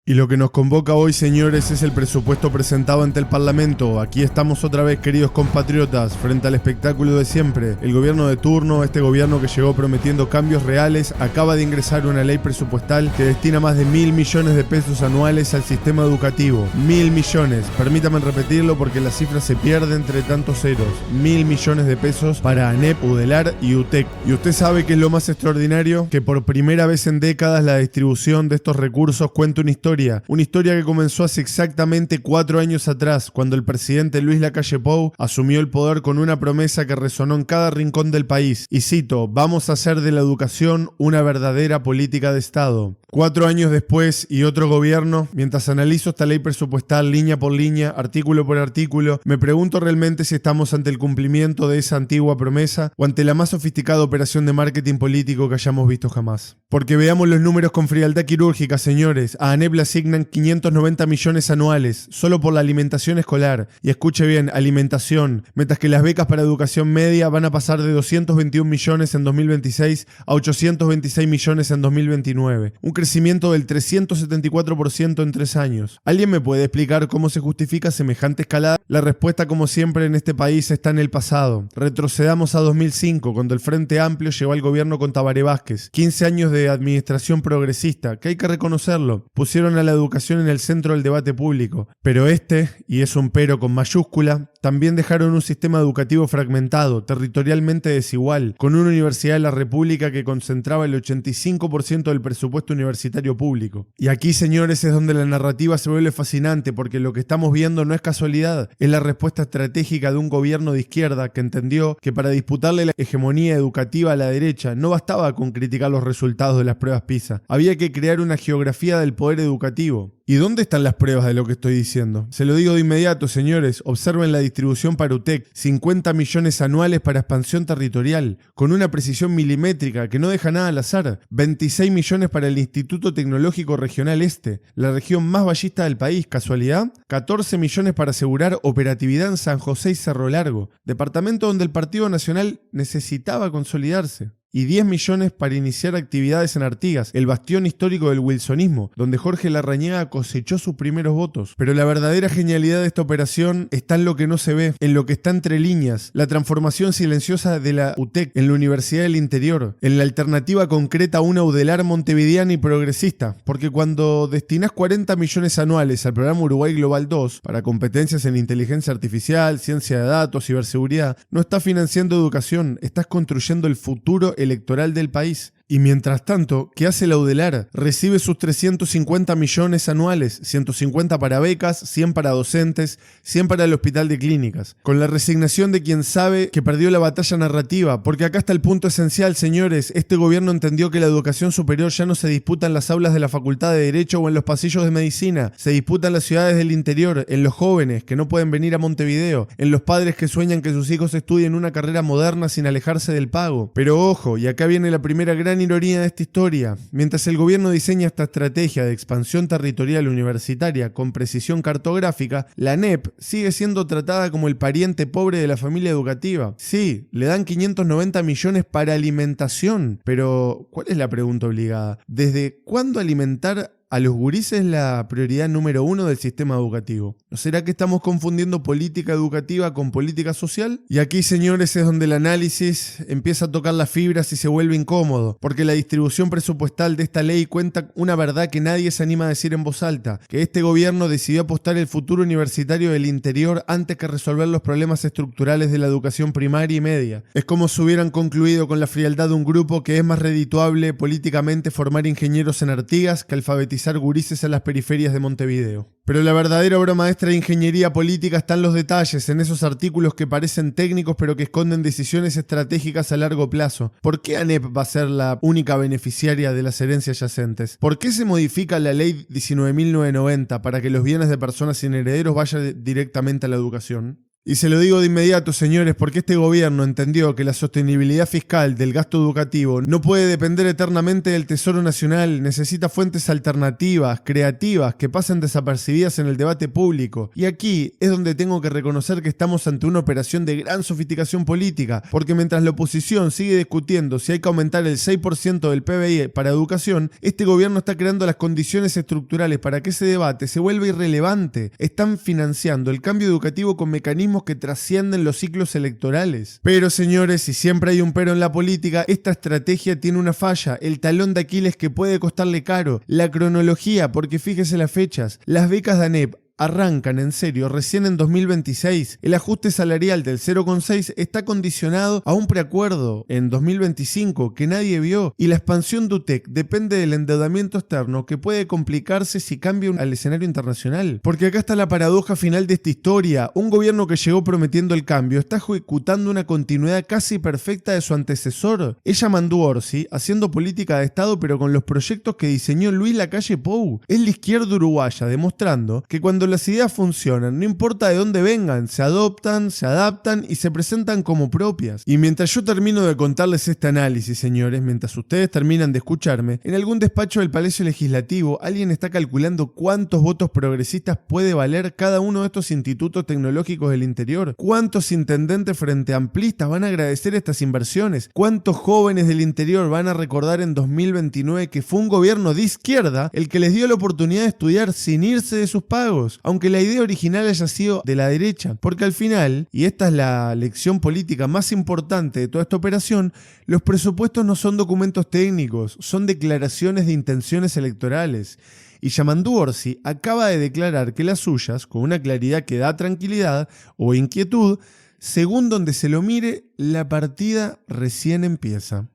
Y lo que nos convoca hoy, señores, es el presupuesto presentado ante el Parlamento. Aquí estamos otra vez, queridos compatriotas, frente al espectáculo de siempre. El gobierno de turno, este gobierno que llegó prometiendo cambios reales, acaba de ingresar una ley presupuestal que destina más de 1.000 millones de pesos anuales al sistema educativo. 1.000 millones. Permítanme repetirlo porque la cifra se pierde entre tantos ceros. 1.000 millones de pesos para ANEP, UDELAR y UTEC. Y usted sabe que es lo más extraordinario, que por primera vez en décadas la distribución de estos recursos cuenta una historia que comenzó hace exactamente 4 años atrás, cuando el presidente Luis Lacalle Pou asumió el poder con una promesa que resonó en cada rincón del país. Y cito: vamos a hacer de la educación una verdadera política de Estado. 4 años después y otro gobierno, mientras analizo esta ley presupuestal línea por línea, artículo por artículo, me pregunto realmente si estamos ante el cumplimiento de esa antigua promesa o ante la más sofisticada operación de marketing político que hayamos visto jamás. Porque veamos los números con frialdad quirúrgica, señores. A ANEP le asignan 590 millones anuales, solo por la alimentación escolar. Y escuche bien, alimentación. Mientras que las becas para educación media van a pasar de 221 millones en 2026 a 826 millones en 2029. Un crecimiento del 374% en 3 años. ¿Alguien me puede explicar cómo se justifica semejante escalada? La respuesta, como siempre en este país, está en el pasado. Retrocedamos a 2005, cuando el Frente Amplio llegó al gobierno con Tabaré Vázquez. 15 años de administración progresista, que hay que reconocerlo, pusieron a la educación en el centro del debate público. Pero y es un pero con mayúscula, también dejaron un sistema educativo fragmentado, territorialmente desigual, con una universidad de la República que concentraba el 85% del presupuesto universitario público. Y aquí, señores, es donde la narrativa se vuelve fascinante, porque lo que estamos viendo no es casualidad, es la respuesta estratégica de un gobierno de izquierda que entendió que para disputarle la hegemonía educativa a la derecha no bastaba con criticar los resultados de las pruebas PISA, había que crear una geografía del poder educativo. ¿Y dónde están las pruebas de lo que estoy diciendo? Se lo digo de inmediato, señores. Observen la distribución para UTEC. 50 millones anuales para expansión territorial, con una precisión milimétrica que no deja nada al azar. 26 millones para el Instituto Tecnológico Regional Este, la región más ballista del país. ¿Casualidad? 14 millones para asegurar operatividad en San José y Cerro Largo, departamento donde el Partido Nacional necesitaba consolidarse. Y 10 millones para iniciar actividades en Artigas, el bastión histórico del wilsonismo, donde Jorge Larrañaga cosechó sus primeros votos. Pero la verdadera genialidad de esta operación está en lo que no se ve, en lo que está entre líneas, la transformación silenciosa de la UTEC en la Universidad del Interior, en la alternativa concreta a una UDELAR montevideana y progresista, porque cuando destinás 40 millones anuales al programa Uruguay Global 2 para competencias en inteligencia artificial, ciencia de datos, ciberseguridad, no estás financiando educación, estás construyendo el futuro electoral del país. Y mientras tanto, ¿qué hace la UDELAR? Recibe sus 350 millones anuales, 150 para becas, 100 para docentes, 100 para el hospital de clínicas, con la resignación de quien sabe que perdió la batalla narrativa, porque acá está el punto esencial, señores. Este gobierno entendió que la educación superior ya no se disputa en las aulas de la Facultad de Derecho o en los pasillos de Medicina, se disputa en las ciudades del interior, en los jóvenes que no pueden venir a Montevideo, en los padres que sueñan que sus hijos estudien una carrera moderna sin alejarse del pago. Pero ojo, y acá viene la primera gran ironía de esta historia. Mientras el gobierno diseña esta estrategia de expansión territorial universitaria con precisión cartográfica, la ANEP sigue siendo tratada como el pariente pobre de la familia educativa. Sí, le dan 590 millones para alimentación, pero ¿cuál es la pregunta obligada? ¿Desde cuándo alimentar a los gurises es la prioridad número 1 del sistema educativo? ¿No será que estamos confundiendo política educativa con política social? Y aquí, señores, es donde el análisis empieza a tocar las fibras y se vuelve incómodo, porque la distribución presupuestal de esta ley cuenta una verdad que nadie se anima a decir en voz alta, que este gobierno decidió apostar el futuro universitario del interior antes que resolver los problemas estructurales de la educación primaria y media. Es como si hubieran concluido con la frialdad de un grupo que es más redituable políticamente formar ingenieros en Artigas que alfabetizar gurises a las periferias de Montevideo. Pero la verdadera obra maestra de ingeniería política está en los detalles, en esos artículos que parecen técnicos pero que esconden decisiones estratégicas a largo plazo. ¿Por qué ANEP va a ser la única beneficiaria de las herencias yacentes? ¿Por qué se modifica la ley 19.990 para que los bienes de personas sin herederos vayan directamente a la educación? Y se lo digo de inmediato, señores, porque este gobierno entendió que la sostenibilidad fiscal del gasto educativo no puede depender eternamente del Tesoro Nacional, necesita fuentes alternativas, creativas, que pasen desapercibidas en el debate público. Y aquí es donde tengo que reconocer que estamos ante una operación de gran sofisticación política, porque mientras la oposición sigue discutiendo si hay que aumentar el 6% del PBI para educación, este gobierno está creando las condiciones estructurales para que ese debate se vuelva irrelevante. Están financiando el cambio educativo con mecanismos que trascienden los ciclos electorales. Pero señores, si siempre hay un pero en la política, esta estrategia tiene una falla, el talón de Aquiles que puede costarle caro, la cronología, porque fíjese las fechas, las becas de ANEP arrancan en serio recién en 2026. El ajuste salarial del 0,6 está condicionado a un preacuerdo en 2025 que nadie vio, y la expansión de UTEC depende del endeudamiento externo que puede complicarse si cambia al escenario internacional. Porque acá está la paradoja final de esta historia. Un gobierno que llegó prometiendo el cambio está ejecutando una continuidad casi perfecta de su antecesor. Es Yamandu Orsi haciendo política de Estado, pero con los proyectos que diseñó Luis Lacalle Pou. Es la izquierda uruguaya demostrando que cuando las ideas funcionan, no importa de dónde vengan, se adoptan, se adaptan y se presentan como propias. Y mientras yo termino de contarles este análisis, señores, mientras ustedes terminan de escucharme, en algún despacho del Palacio Legislativo alguien está calculando cuántos votos progresistas puede valer cada uno de estos institutos tecnológicos del interior, cuántos intendentes frente amplistas van a agradecer estas inversiones, cuántos jóvenes del interior van a recordar en 2029 que fue un gobierno de izquierda el que les dio la oportunidad de estudiar sin irse de sus pagos, aunque la idea original haya sido de la derecha, porque al final, y esta es la lección política más importante de toda esta operación, los presupuestos no son documentos técnicos, son declaraciones de intenciones electorales. Y Yamandu Orsi acaba de declarar que las suyas, con una claridad que da tranquilidad o inquietud, según donde se lo mire, la partida recién empieza.